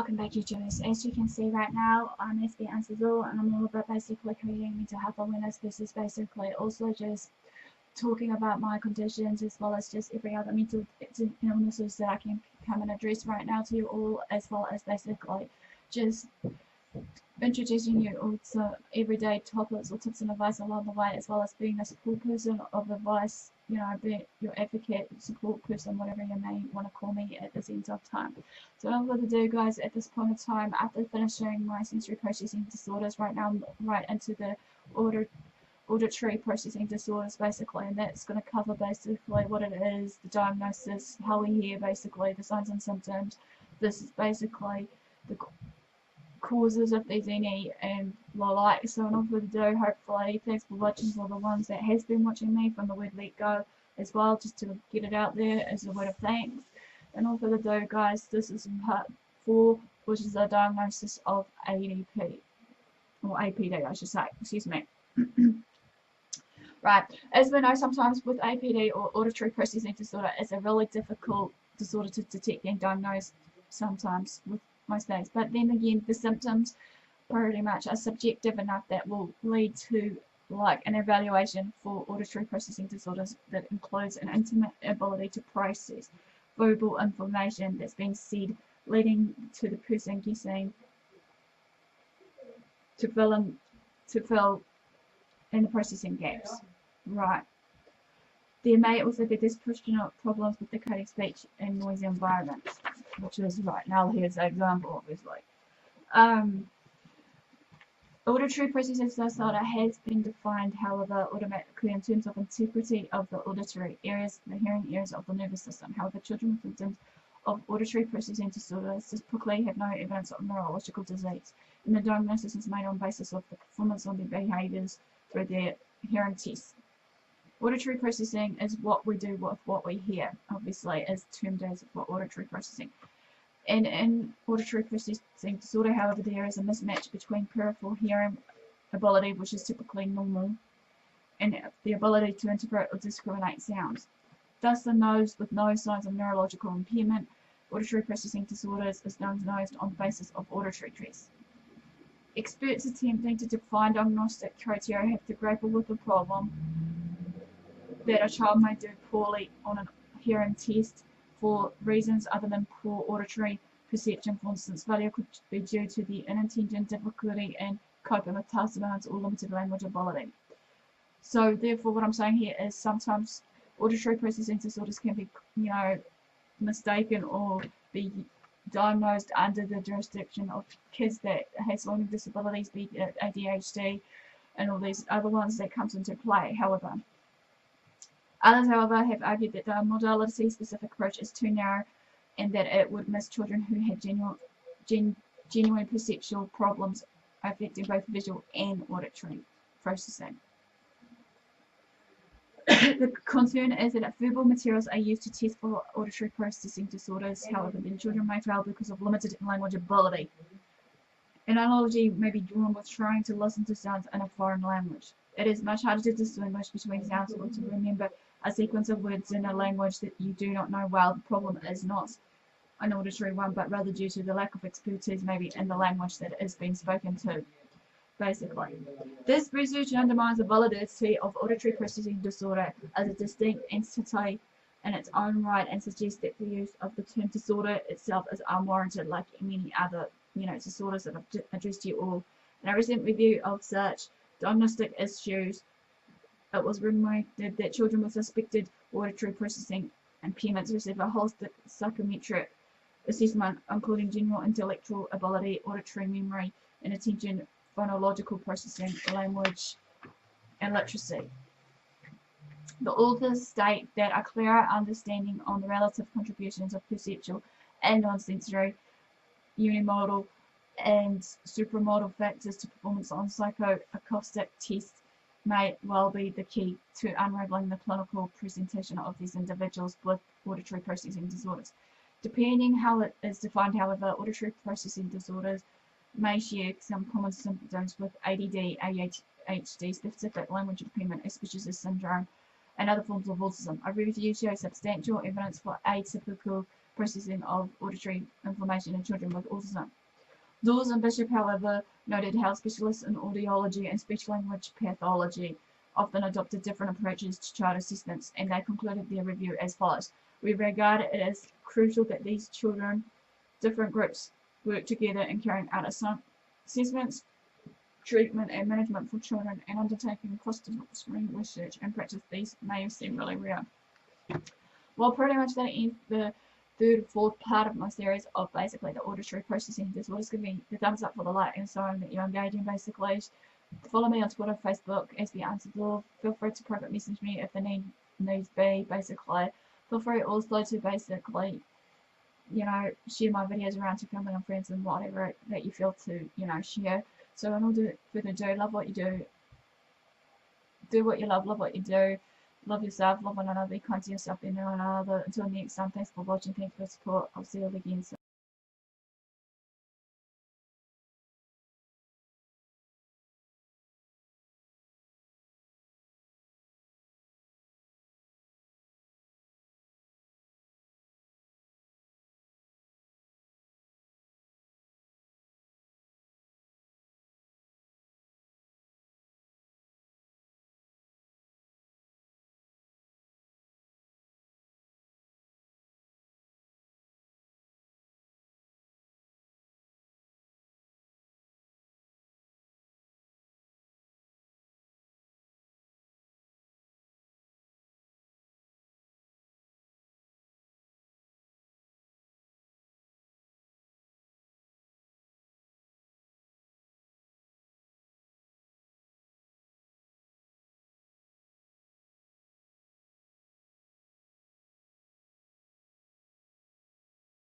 welcome back, YouTubers. As you can see right now, I'm AspieAnswersAll, and I'm all about basically creating mental health awareness versus basically also just talking about my conditions as well as just every other mental illnesses that I can come and address right now to you all, as well as basically just introducing you all to everyday topics or tips and advice along the way, as well as being a support person of advice, be your advocate, support person, whatever you may want to call me at this end of time. So without further ado, guys, at this point in time, after finishing my sensory processing disorders, right now I'm right into the auditory processing disorders basically, and that's going to cover basically what it is, the diagnosis, how we hear, basically the signs and symptoms. This is basically the causes if there's any and the like. So without further ado, hopefully thanks for watching for the ones that has been watching me from the word let go as well, just to get it out there as a word of thanks. And without further ado, guys, this is part 4, which is a diagnosis of ADP, or APD I should say, excuse me. Right, as we know, sometimes with APD or auditory processing disorder, it's a really difficult disorder to detect and diagnose sometimes with most things, but then again the symptoms pretty much are subjective enough that will lead to like an evaluation for auditory processing disorders that includes an intimate ability to process verbal information that's been said, leading to the person guessing to fill in the processing gaps. Right. There may also be disproportionate problems with decoding speech in noisy environments, which is right now here's an example, obviously. Auditory processing disorder has been defined, however, automatically in terms of integrity of the auditory areas, the hearing areas of the nervous system. However, children with symptoms of auditory processing disorders typically have no evidence of neurological disease, and the diagnosis is made on the basis of the performance of their behaviours through their hearing tests. Auditory processing is what we do with what we hear, obviously, is termed as auditory processing. And in auditory processing disorder, however, there is a mismatch between peripheral hearing ability, which is typically normal, and the ability to interpret or discriminate sounds. Thus, in those with no signs of neurological impairment, auditory processing disorders is diagnosed on the basis of auditory tests. Experts attempting to define diagnostic criteria have to grapple with the problem that a child may do poorly on a hearing test for reasons other than poor auditory perception. For instance, failure could be due to the inattention, difficulty in coping with task demands, or limited language ability. So therefore what I'm saying here is sometimes auditory processing disorders can be, mistaken or be diagnosed under the jurisdiction of kids that has learning disabilities, be it ADHD and all these other ones that comes into play. However, others, however, have argued that the modality-specific approach is too narrow and that it would miss children who had genuine perceptual problems affecting both visual and auditory processing. The concern is that if verbal materials are used to test for auditory processing disorders, however, then children may fail because of limited language ability. An analogy may be drawn with trying to listen to sounds in a foreign language. It is much harder to distinguish between sounds or to remember a sequence of words in a language that you do not know well. The problem is not an auditory one, but rather due to the lack of expertise maybe in the language that is being spoken to, basically. This research undermines the validity of auditory processing disorder as a distinct entity in its own right and suggests that the use of the term disorder itself is unwarranted, like many other disorders that I've addressed to you all. In a recent review of such diagnostic issues, it was recommended that children with suspected auditory processing impairments receive a holistic psychometric assessment, including general intellectual ability, auditory memory, and attention, phonological processing, language, and literacy. The authors state that a clearer understanding on the relative contributions of perceptual and non-sensory, unimodal, and supramodal factors to performance on psychoacoustic tests may well be the key to unraveling the clinical presentation of these individuals with auditory processing disorders. Depending how it is defined, however, auditory processing disorders may share some common symptoms with ADD, ADHD, specific language impairment, Asperger's syndrome, and other forms of autism. A review shows substantial evidence for atypical processing of auditory information in children with autism. Dawes and Bishop, however, noted how specialists in audiology and speech language pathology often adopted different approaches to child assessments, and they concluded their review as follows. We regard it as crucial that these different groups work together in carrying out assessments, treatment and management for children, and undertaking cross-disciplinary research and practice. These may seem really rare. Well, pretty much that ends the third, fourth part of my series of basically the auditory processing disorders. Give me the thumbs up for the like and so on that you're engaging basically. Follow me on Twitter, Facebook, AspieAnswersAll. Feel free to private message me if the needs be, basically. Feel free also to basically, share my videos around to family and friends and whatever that you feel to, share. So in order further ado, love what you do what you love what you do, love yourself, love one another, be kind to yourself and one another. Until next time, thanks for watching, thanks for the support. I'll see you all again soon.